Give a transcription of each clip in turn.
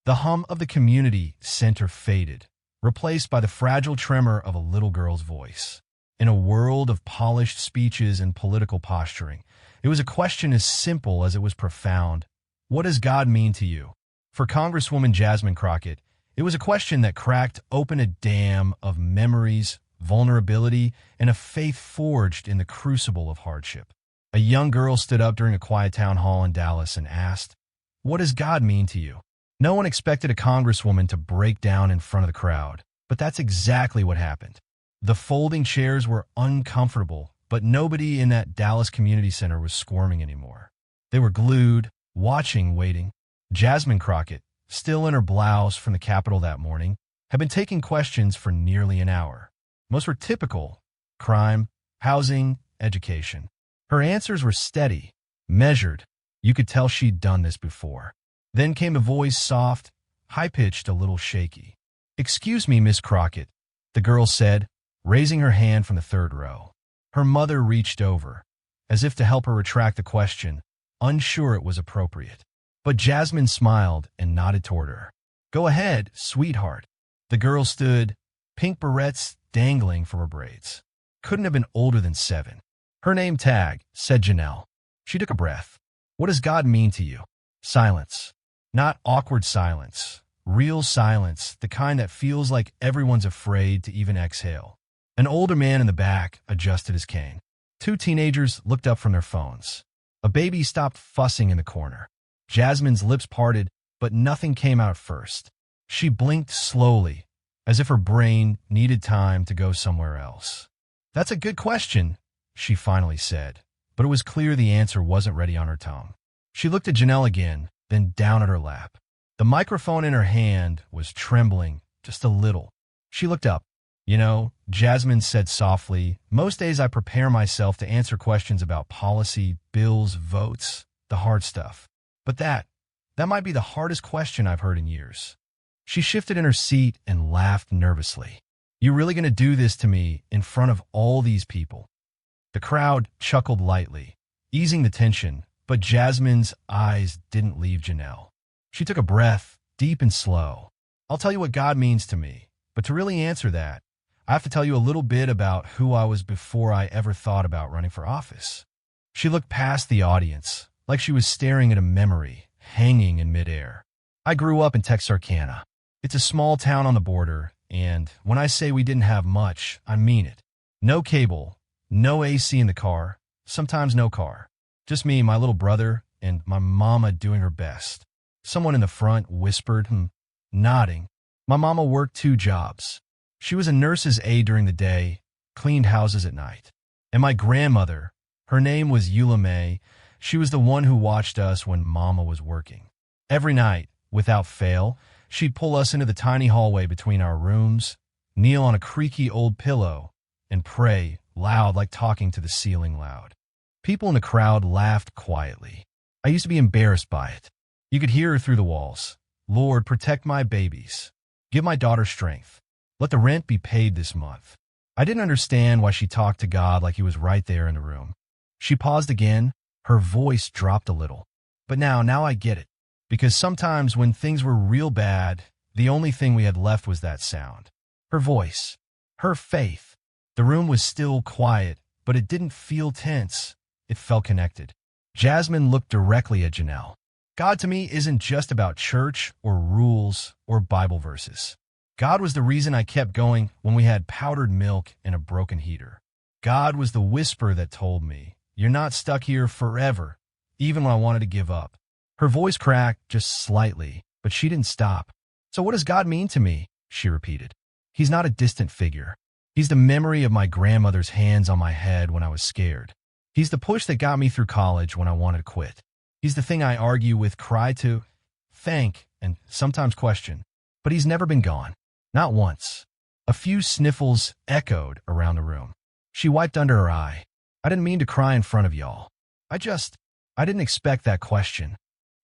The hum of the community center faded, replaced by the fragile tremor of a little girl's voice. In a world of polished speeches and political posturing, it was a question as simple as it was profound. What does God mean to you? For Congresswoman Jasmine Crockett, it was a question that cracked open a dam of memories, vulnerability, and a faith forged in the crucible of hardship. A young girl stood up during a quiet town hall in Dallas and asked, "What does God mean to you?" No one expected a congresswoman to break down in front of the crowd, but that's exactly what happened. The folding chairs were uncomfortable, but nobody in that Dallas Community Center was squirming anymore. They were glued, watching, waiting. Jasmine Crockett, still in her blouse from the Capitol that morning, had been taking questions for nearly an hour. Most were typical: crime, housing, education. Her answers were steady, measured. You could tell she'd done this before. Then came a voice, soft, high-pitched, a little shaky. "Excuse me, Miss Crockett," the girl said, raising her hand from the third row. Her mother reached over, as if to help her retract the question, unsure it was appropriate. But Jasmine smiled and nodded toward her. "Go ahead, sweetheart." The girl stood, pink barrettes dangling from her braids. Couldn't have been older than 7. "Her name tag," said Janelle. She took a breath. "What does God mean to you?" Silence. Not awkward silence. Real silence, the kind that feels like everyone's afraid to even exhale. An older man in the back adjusted his cane. 2 teenagers looked up from their phones. A baby stopped fussing in the corner. Jasmine's lips parted, but nothing came out first. She blinked slowly, as if her brain needed time to go somewhere else. "That's a good question," she finally said, but it was clear the answer wasn't ready on her tongue. She looked at Janelle again, then down at her lap. The microphone in her hand was trembling just a little. She looked up. "You know," Jasmine said softly, "most days I prepare myself to answer questions about policy, bills, votes, the hard stuff. But that might be the hardest question I've heard in years." She shifted in her seat and laughed nervously. "You really going to do this to me in front of all these people?" The crowd chuckled lightly, easing the tension, but Jasmine's eyes didn't leave Janelle. She took a breath, deep and slow. "I'll tell you what God means to me, but to really answer that, I have to tell you a little bit about who I was before I ever thought about running for office." She looked past the audience, like she was staring at a memory hanging in midair. "I grew up in Texarkana. It's a small town on the border, and when I say we didn't have much, I mean it. No cable, no AC in the car, sometimes no car. Just me, my little brother, and my mama doing her best." Someone in the front whispered, nodding. "My mama worked 2 jobs. She was a nurse's aide during the day, cleaned houses at night. And my grandmother, her name was Eula May, she was the one who watched us when mama was working. Every night, without fail, she'd pull us into the tiny hallway between our rooms, kneel on a creaky old pillow, and pray, loud like talking to the ceiling loud." People in the crowd laughed quietly. I used to be embarrassed by it. You could hear her through the walls. "Lord, protect my babies. Give my daughter strength. Let the rent be paid this month." I didn't understand why she talked to God like he was right there in the room. She paused again. Her voice dropped a little. "But now I get it. Because sometimes when things were real bad, the only thing we had left was that sound. Her voice. Her faith." The room was still quiet, but it didn't feel tense. It felt connected. Jasmine looked directly at Janelle. "God to me isn't just about church or rules or Bible verses. God was the reason I kept going when we had powdered milk and a broken heater. God was the whisper that told me, you're not stuck here forever, even when I wanted to give up." Her voice cracked just slightly, but she didn't stop. "So what does God mean to me?" she repeated. "He's not a distant figure. He's the memory of my grandmother's hands on my head when I was scared. He's the push that got me through college when I wanted to quit. He's the thing I argue with, cry to, thank, and sometimes question. But he's never been gone. Not once." A few sniffles echoed around the room. She wiped under her eye. "I didn't mean to cry in front of y'all. I didn't expect that question."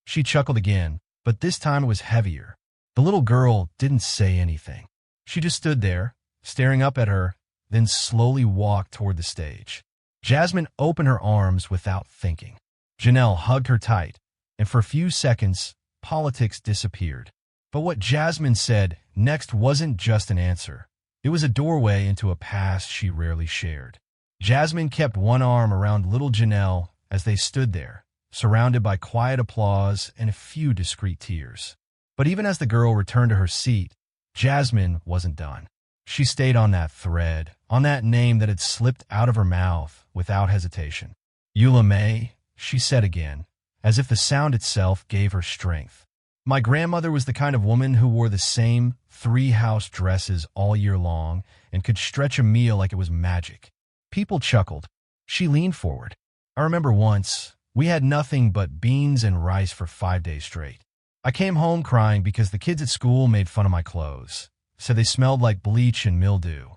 She chuckled again, but this time it was heavier. The little girl didn't say anything. She just stood there, staring up at her, then slowly walked toward the stage. Jasmine opened her arms without thinking. Janelle hugged her tight, and for a few seconds, politics disappeared. But what Jasmine said next wasn't just an answer. It was a doorway into a past she rarely shared. Jasmine kept one arm around little Janelle as they stood there, surrounded by quiet applause and a few discreet tears. But even as the girl returned to her seat, Jasmine wasn't done. She stayed on that thread, on that name that had slipped out of her mouth without hesitation. Eula May, she said again, as if the sound itself gave her strength. My grandmother was the kind of woman who wore the same 3 house dresses all year long and could stretch a meal like it was magic. People chuckled. She leaned forward. I remember once, we had nothing but beans and rice for 5 days straight. I came home crying because the kids at school made fun of my clothes, said they smelled like bleach and mildew.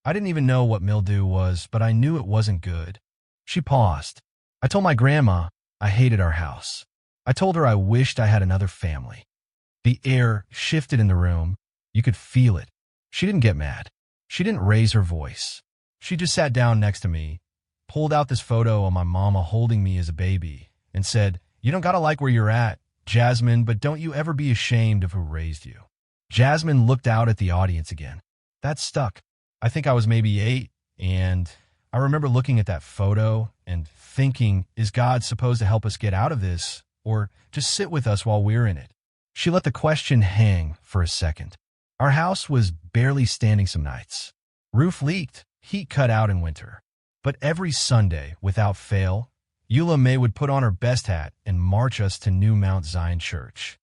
I didn't even know what mildew was, but I knew it wasn't good. She paused. I told my grandma I hated our house. I told her I wished I had another family. The air shifted in the room. You could feel it. She didn't get mad. She didn't raise her voice. She just sat down next to me, pulled out this photo of my mama holding me as a baby, and said, "You don't gotta like where you're at, Jasmine, but don't you ever be ashamed of who raised you." Jasmine looked out at the audience again. That stuck. I think I was maybe 8, and I remember looking at that photo and thinking, is God supposed to help us get out of this, or just sit with us while we're in it? She let the question hang for a second. Our house was barely standing some nights. Roof leaked, heat cut out in winter. But every Sunday, without fail, Eula May would put on her best hat and march us to New Mount Zion Church.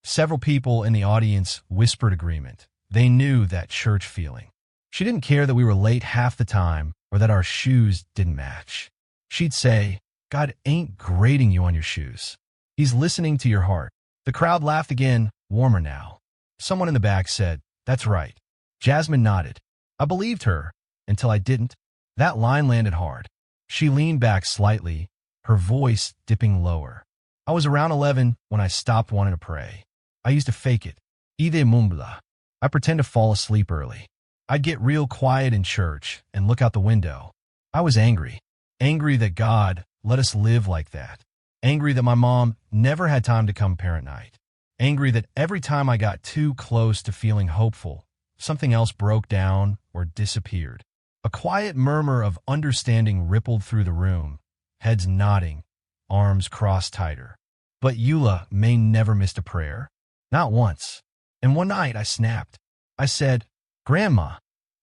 Several people in the audience whispered agreement. They knew that church feeling. She didn't care that we were late half the time or that our shoes didn't match. She'd say, "God ain't grading you on your shoes. He's listening to your heart." The crowd laughed again, warmer now. Someone in the back said, "That's right." Jasmine nodded. I believed her until I didn't. That line landed hard. She leaned back slightly, her voice dipping lower. I was around 11 when I stopped wanting to pray. I used to fake it. Ide mumbla. I pretend to fall asleep early. I'd get real quiet in church and look out the window. I was angry. Angry that God let us live like that. Angry that my mom never had time to come parent night. Angry that every time I got too close to feeling hopeful, something else broke down or disappeared. A quiet murmur of understanding rippled through the room, heads nodding, arms crossed tighter. But Eula May never missed a prayer. Not once. And one night I snapped. I said, "Grandma,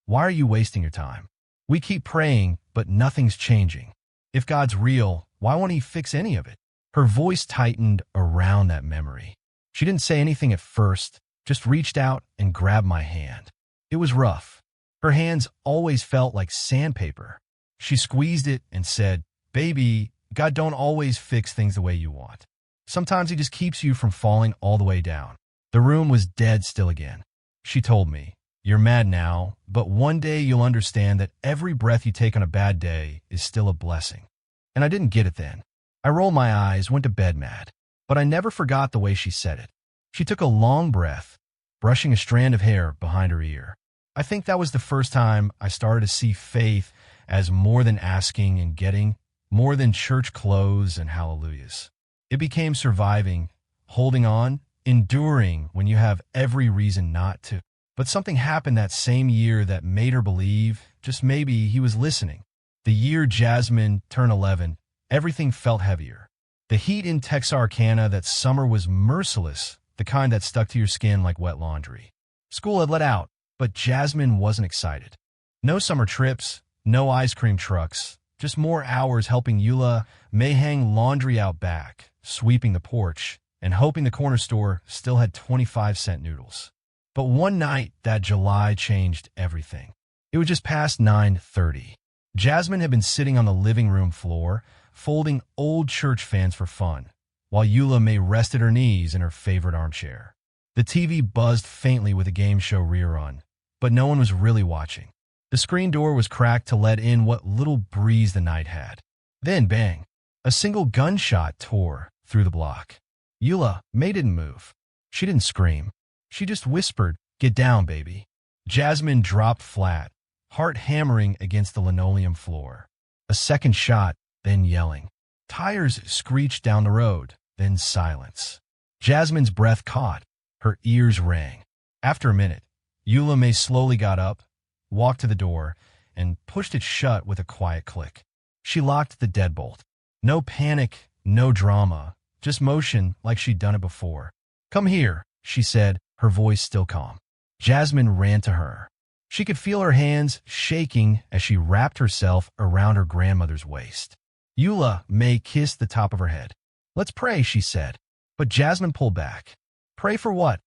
why are you wasting your time? We keep praying, but nothing's changing. If God's real, why won't he fix any of it?" Her voice tightened around that memory. She didn't say anything at first, just reached out and grabbed my hand. It was rough. Her hands always felt like sandpaper. She squeezed it and said, "Baby, God don't always fix things the way you want. Sometimes he just keeps you from falling all the way down." The room was dead still again. She told me, "You're mad now, but one day you'll understand that every breath you take on a bad day is still a blessing." And I didn't get it then. I rolled my eyes, went to bed mad. But I never forgot the way she said it. She took a long breath, brushing a strand of hair behind her ear. I think that was the first time I started to see faith as more than asking and getting, more than church clothes and hallelujahs. It became surviving, holding on, enduring when you have every reason not to. But something happened that same year that made her believe, just maybe, he was listening. The year Jasmine turned 11, everything felt heavier. The heat in Texarkana that summer was merciless, the kind that stuck to your skin like wet laundry. School had let out, but Jasmine wasn't excited. No summer trips, no ice cream trucks, just more hours helping Eula May hang laundry out back, sweeping the porch, and hoping the corner store still had 25-cent noodles. But one night that July changed everything. It was just past 9:30. Jasmine had been sitting on the living room floor, folding old church fans for fun, while Eula May rested her knees in her favorite armchair. The TV buzzed faintly with a game show rerun, but no one was really watching. The screen door was cracked to let in what little breeze the night had. Then, bang, a single gunshot tore through the block. Eula May didn't move. She didn't scream. She just whispered, "Get down, baby." Jasmine dropped flat, heart hammering against the linoleum floor. A second shot, then yelling. Tires screeched down the road, then silence. Jasmine's breath caught. Her ears rang. After a minute, Eula May slowly got up, walked to the door, and pushed it shut with a quiet click. She locked the deadbolt. No panic, no drama, just motion like she'd done it before. "Come here," she said, her voice still calm. Jasmine ran to her. She could feel her hands shaking as she wrapped herself around her grandmother's waist. Eula May kissed the top of her head. "Let's pray," she said. But Jasmine pulled back. "Pray for what?"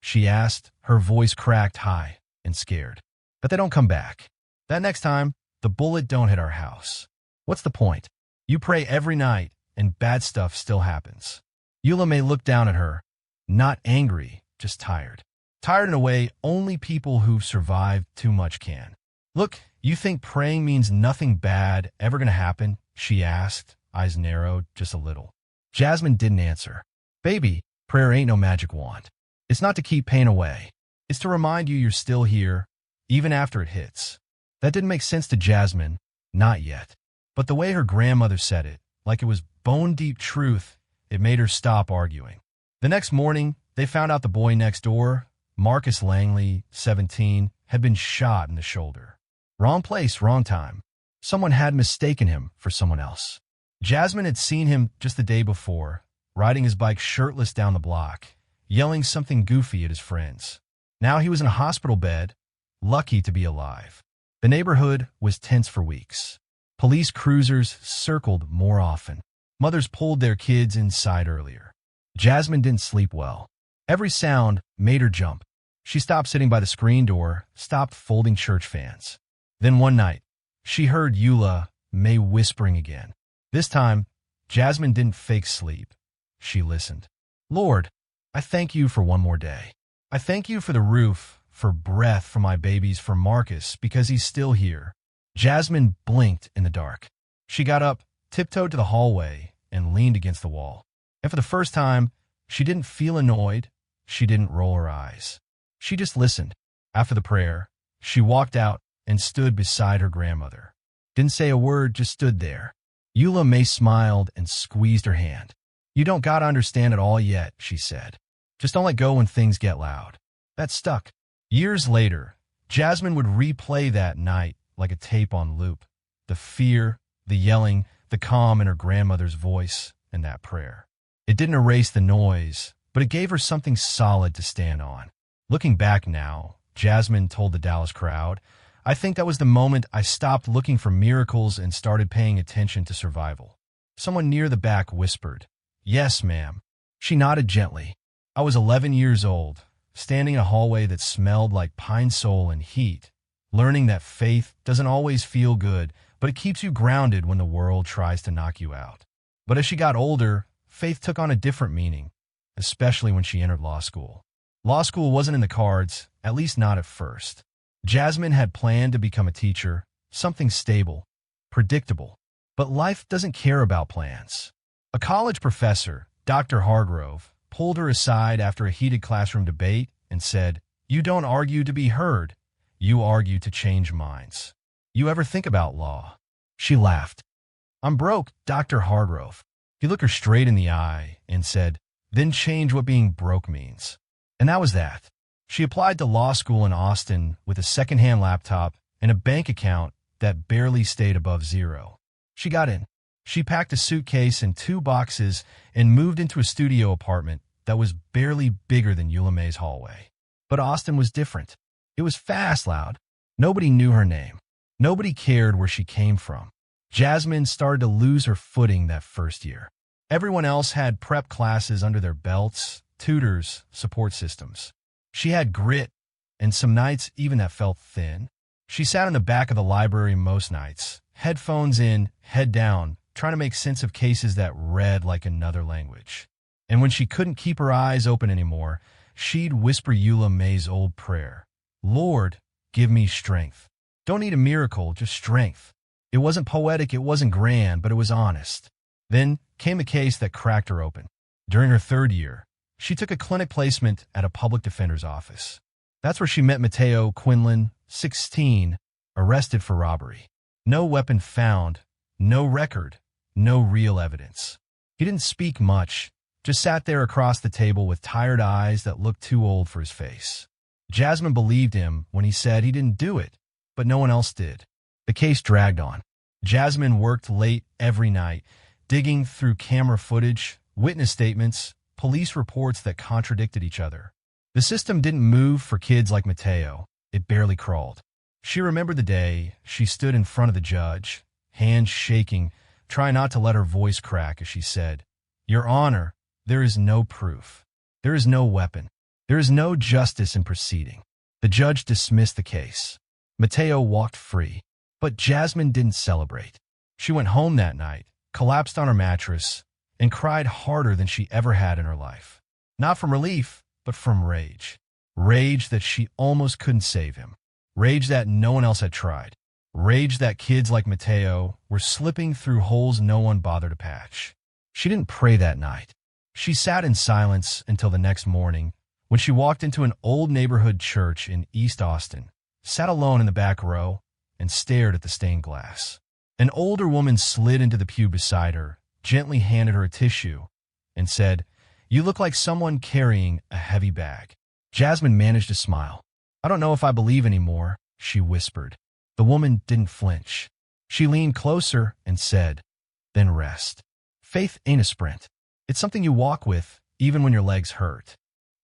she asked, her voice cracked high and scared. "But they don't come back. That next time, the bullet don't hit our house. What's the point? You pray every night, and bad stuff still happens." Eula May looked down at her, not angry, just tired. Tired in a way only people who've survived too much can. "Look, you think praying means nothing bad ever gonna happen?" she asked, eyes narrowed just a little. Jasmine didn't answer. "Baby, prayer ain't no magic wand. It's not to keep pain away. It's to remind you you're still here, even after it hits." That didn't make sense to Jasmine, not yet. But the way her grandmother said it, like it was bone-deep truth, it made her stop arguing. The next morning, they found out the boy next door, Marcus Langley, 17, had been shot in the shoulder. Wrong place, wrong time. Someone had mistaken him for someone else. Jasmine had seen him just the day before, riding his bike shirtless down the block, yelling something goofy at his friends. Now he was in a hospital bed, lucky to be alive. The neighborhood was tense for weeks. Police cruisers circled more often. Mothers pulled their kids inside earlier. Jasmine didn't sleep well. Every sound made her jump. She stopped sitting by the screen door, stopped folding church fans. Then one night, she heard Eula May whispering again. This time, Jasmine didn't fake sleep. She listened. "Lord, I thank you for one more day. I thank you for the roof, for breath for my babies, for Marcus, because he's still here." Jasmine blinked in the dark. She got up, tiptoed to the hallway, and leaned against the wall. And for the first time, she didn't feel annoyed. She didn't roll her eyes. She just listened. After the prayer, she walked out and stood beside her grandmother. Didn't say a word, just stood there. Eula May smiled and squeezed her hand. "You don't gotta understand it all yet," she said. "Just don't let go when things get loud." That stuck. Years later, Jasmine would replay that night like a tape on loop. The fear, the yelling, the calm in her grandmother's voice, and that prayer. It didn't erase the noise, but it gave her something solid to stand on. Looking back now, Jasmine told the Dallas crowd, "I think that was the moment I stopped looking for miracles and started paying attention to survival." Someone near the back whispered, "Yes, ma'am." She nodded gently. "I was 11 years old, standing in a hallway that smelled like pine sol and heat, learning that faith doesn't always feel good, but it keeps you grounded when the world tries to knock you out." But as she got older, faith took on a different meaning, especially when she entered law school. Law school wasn't in the cards, at least not at first. Jasmine had planned to become a teacher, something stable, predictable. But life doesn't care about plans. A college professor, Dr. Hargrove, pulled her aside after a heated classroom debate and said, "You don't argue to be heard. You argue to change minds. You ever think about law?" She laughed. "I'm broke, Dr. Hargrove." He looked her straight in the eye and said, "Then change what being broke means." And that was that. She applied to law school in Austin with a secondhand laptop and a bank account that barely stayed above zero. She got in. She packed a suitcase and 2 boxes and moved into a studio apartment that was barely bigger than Eula May's hallway. But Austin was different. It was fast, loud. Nobody knew her name. Nobody cared where she came from. Jasmine started to lose her footing that first year. Everyone else had prep classes under their belts, tutors, support systems. She had grit, and some nights even that felt thin. She sat in the back of the library most nights, headphones in, head down, trying to make sense of cases that read like another language. And when she couldn't keep her eyes open anymore, she'd whisper Eula May's old prayer, "Lord, give me strength." Don't need a miracle, just strength. It wasn't poetic, it wasn't grand, but it was honest. Then came a case that cracked her open. During her 3rd year, she took a clinic placement at a public defender's office. That's where she met Mateo Quinlan, 16, arrested for robbery. No weapon found, no record, no real evidence. He didn't speak much, just sat there across the table with tired eyes that looked too old for his face. Jasmine believed him when he said he didn't do it, but no one else did. The case dragged on. Jasmine worked late every night, digging through camera footage, witness statements, police reports that contradicted each other. The system didn't move for kids like Mateo. It barely crawled. She remembered the day she stood in front of the judge, hands shaking, trying not to let her voice crack as she said, "Your Honor, there is no proof. There is no weapon. There is no justice in proceeding." The judge dismissed the case. Mateo walked free, but Jasmine didn't celebrate. She went home that night, collapsed on her mattress, and cried harder than she ever had in her life. Not from relief, but from rage. Rage that she almost couldn't save him. Rage that no one else had tried. Rage that kids like Mateo were slipping through holes no one bothered to patch. She didn't pray that night. She sat in silence until the next morning when she walked into an old neighborhood church in East Austin, sat alone in the back row, and stared at the stained glass. An older woman slid into the pew beside her, gently handed her a tissue, and said, "You look like someone carrying a heavy bag." Jasmine managed to smile. "I don't know if I believe anymore," she whispered. The woman didn't flinch. She leaned closer and said, "Then rest. Faith ain't a sprint. It's something you walk with, even when your legs hurt."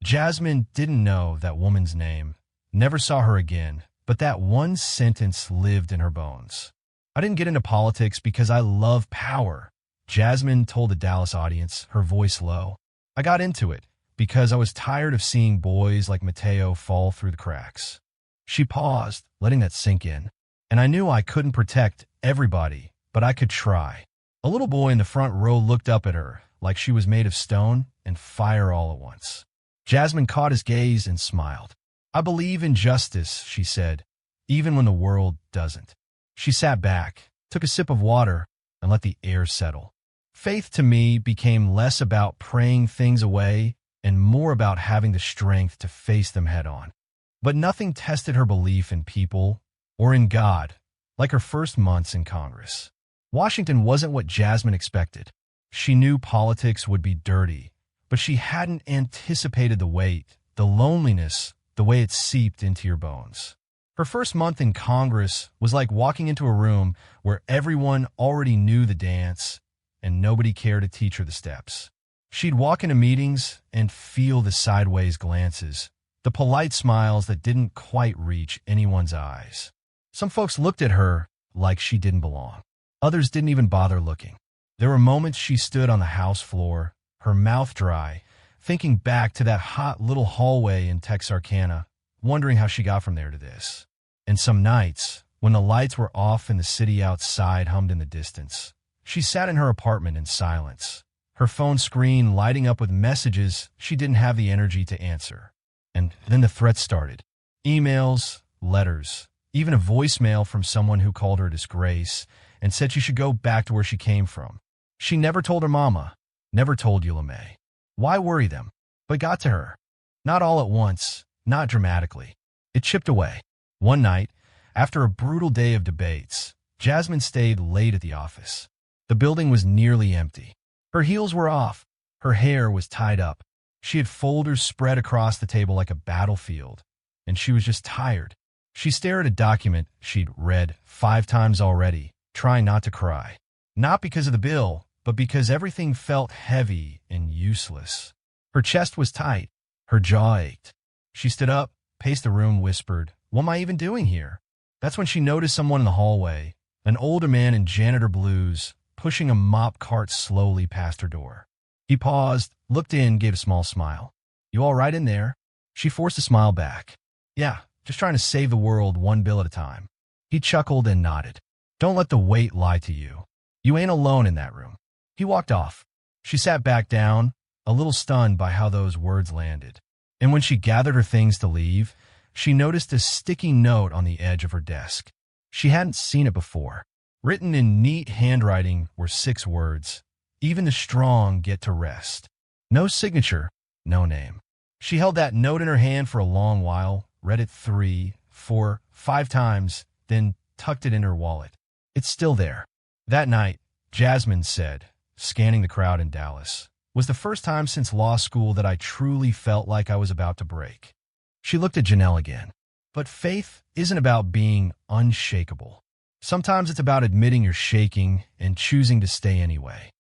Jasmine didn't know that woman's name, never saw her again, but that one sentence lived in her bones. "I didn't get into politics because I love power," Jasmine told the Dallas audience, her voice low. "I got into it because I was tired of seeing boys like Mateo fall through the cracks." She paused, letting that sink in. "And I knew I couldn't protect everybody, but I could try." A little boy in the front row looked up at her like she was made of stone and fire all at once. Jasmine caught his gaze and smiled. "I believe in justice," she said, "even when the world doesn't." She sat back, took a sip of water, and let the air settle. Faith to me became less about praying things away and more about having the strength to face them head on. But nothing tested her belief in people or in God like her first months in Congress. Washington wasn't what Jasmine expected. She knew politics would be dirty, but she hadn't anticipated the weight, the loneliness, the way it seeped into your bones. Her first month in Congress was like walking into a room where everyone already knew the dance and nobody cared to teach her the steps. She'd walk into meetings and feel the sideways glances, the polite smiles that didn't quite reach anyone's eyes. Some folks looked at her like she didn't belong. Others didn't even bother looking. There were moments she stood on the House floor, her mouth dry, thinking back to that hot little hallway in Texarkana, wondering how she got from there to this. And some nights, when the lights were off and the city outside hummed in the distance, she sat in her apartment in silence, her phone screen lighting up with messages she didn't have the energy to answer. And then the threats started. Emails, letters, even a voicemail from someone who called her a disgrace and said she should go back to where she came from. She never told her mama, never told Eula May. Why worry them? But got to her. Not all at once, not dramatically. It chipped away. One night, after a brutal day of debates, Jasmine stayed late at the office. The building was nearly empty. Her heels were off. Her hair was tied up. She had folders spread across the table like a battlefield, and she was just tired. She stared at a document she'd read 5 times already, trying not to cry. Not because of the bill, but because everything felt heavy and useless. Her chest was tight. Her jaw ached. She stood up, paced the room, whispered, "What am I even doing here?" That's when she noticed someone in the hallway, an older man in janitor blues, pushing a mop cart slowly past her door. He paused, looked in, gave a small smile. "You all right in there?" She forced a smile back. "Yeah, just trying to save the world one bill at a time." He chuckled and nodded. "Don't let the weight lie to you. You ain't alone in that room." He walked off. She sat back down, a little stunned by how those words landed. And when she gathered her things to leave, she noticed a sticky note on the edge of her desk. She hadn't seen it before. Written in neat handwriting were 6 words. "Even the strong get to rest." No signature, no name. She held that note in her hand for a long while, read it 3, 4, 5 times, then tucked it in her wallet. It's still there. That night, Jasmine said, scanning the crowd in Dallas, was the first time since law school that I truly felt like I was about to break. She looked at Janelle again. But faith isn't about being unshakable. Sometimes it's about admitting you're shaking and choosing to stay anyway.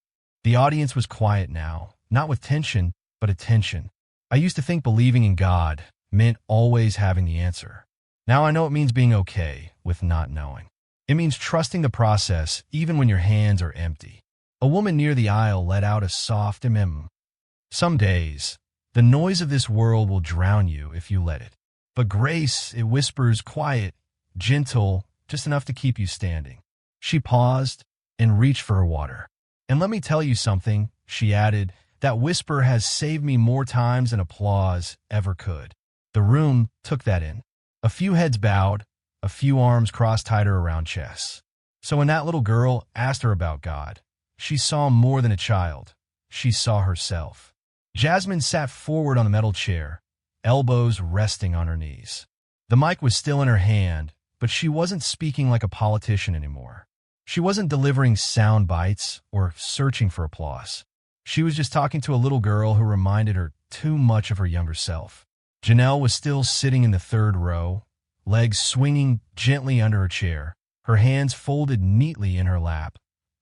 The audience was quiet now, not with tension, but attention. I used to think believing in God meant always having the answer. Now I know it means being okay with not knowing. It means trusting the process even when your hands are empty. A woman near the aisle let out a soft Some days, the noise of this world will drown you if you let it. But grace, it whispers quiet, gentle, just enough to keep you standing. She paused and reached for her water. And let me tell you something, she added, that whisper has saved me more times than applause ever could. The room took that in. A few heads bowed, a few arms crossed tighter around chests. So when that little girl asked her about God, she saw more than a child. She saw herself. Jasmine sat forward on the metal chair, elbows resting on her knees. The mic was still in her hand, but she wasn't speaking like a politician anymore. She wasn't delivering sound bites or searching for applause. She was just talking to a little girl who reminded her too much of her younger self. Janelle was still sitting in the third row, legs swinging gently under her chair, her hands folded neatly in her lap,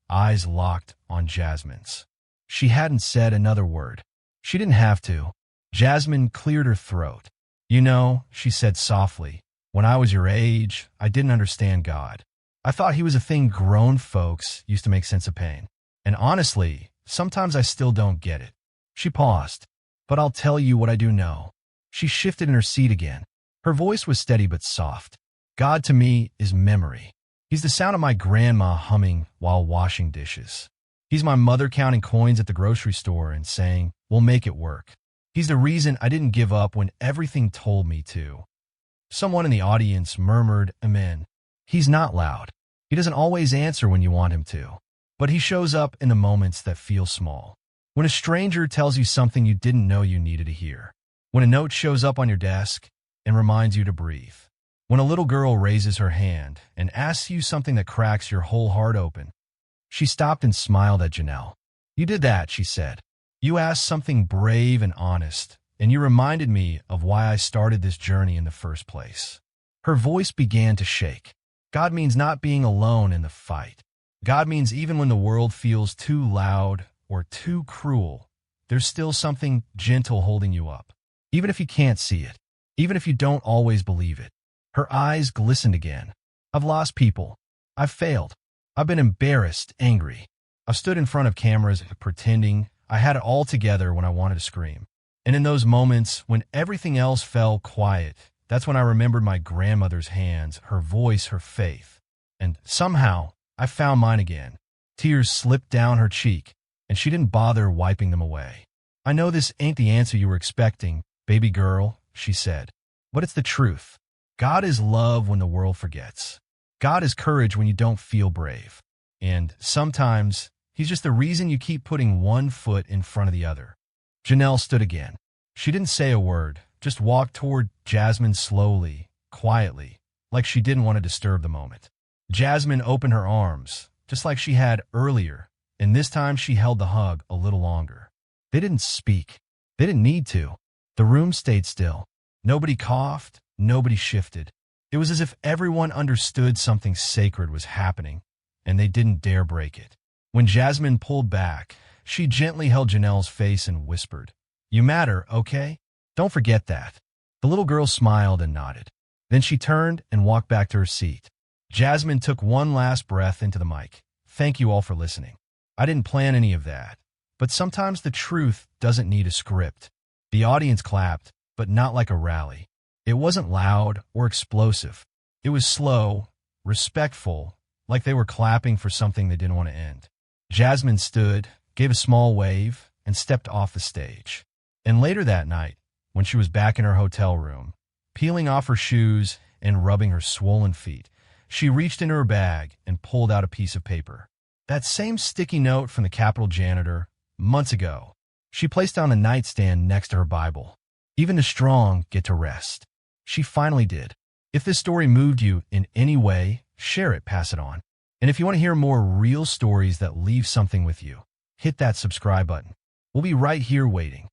eyes locked on Jasmine's. She hadn't said another word. She didn't have to. Jasmine cleared her throat. You know, she said softly, when I was your age, I didn't understand God. I thought he was a thing grown folks used to make sense of pain. And honestly, sometimes I still don't get it. She paused. But I'll tell you what I do know. She shifted in her seat again. Her voice was steady but soft. God to me is memory. He's the sound of my grandma humming while washing dishes. He's my mother counting coins at the grocery store and saying, we'll make it work. He's the reason I didn't give up when everything told me to. Someone in the audience murmured, Amen. He's not loud. He doesn't always answer when you want him to. But he shows up in the moments that feel small. When a stranger tells you something you didn't know you needed to hear. When a note shows up on your desk and reminds you to breathe. When a little girl raises her hand and asks you something that cracks your whole heart open. She stopped and smiled at Janelle. You did that, she said. You asked something brave and honest, and you reminded me of why I started this journey in the first place. Her voice began to shake. God means not being alone in the fight. God means even when the world feels too loud or too cruel, there's still something gentle holding you up. Even if you can't see it, even if you don't always believe it. Her eyes glistened again. I've lost people. I've failed. I've been embarrassed, angry. I've stood in front of cameras pretending I had it all together when I wanted to scream. And in those moments when everything else fell quiet, that's when I remembered my grandmother's hands, her voice, her faith. And somehow, I found mine again. Tears slipped down her cheek, and she didn't bother wiping them away. I know this ain't the answer you were expecting, baby girl, she said. But it's the truth. God is love when the world forgets. God is courage when you don't feel brave. And sometimes, he's just the reason you keep putting one foot in front of the other. Janelle stood again. She didn't say a word, just walked toward Jasmine slowly, quietly, like she didn't want to disturb the moment. Jasmine opened her arms, just like she had earlier, and this time she held the hug a little longer. They didn't speak. They didn't need to. The room stayed still. Nobody coughed, nobody shifted. It was as if everyone understood something sacred was happening, and they didn't dare break it. When Jasmine pulled back, she gently held Janelle's face and whispered, You matter, okay? Don't forget that. The little girl smiled and nodded. Then she turned and walked back to her seat. Jasmine took one last breath into the mic. Thank you all for listening. I didn't plan any of that, but sometimes the truth doesn't need a script. The audience clapped, but not like a rally. It wasn't loud or explosive. It was slow, respectful, like they were clapping for something they didn't want to end. Jasmine stood, gave a small wave, and stepped off the stage. And later that night, when she was back in her hotel room, peeling off her shoes and rubbing her swollen feet, she reached into her bag and pulled out a piece of paper. That same sticky note from the Capitol janitor, months ago, she placed on a nightstand next to her Bible. Even the strong get to rest. She finally did. If this story moved you in any way, share it, pass it on. And if you want to hear more real stories that leave something with you, hit that subscribe button. We'll be right here waiting.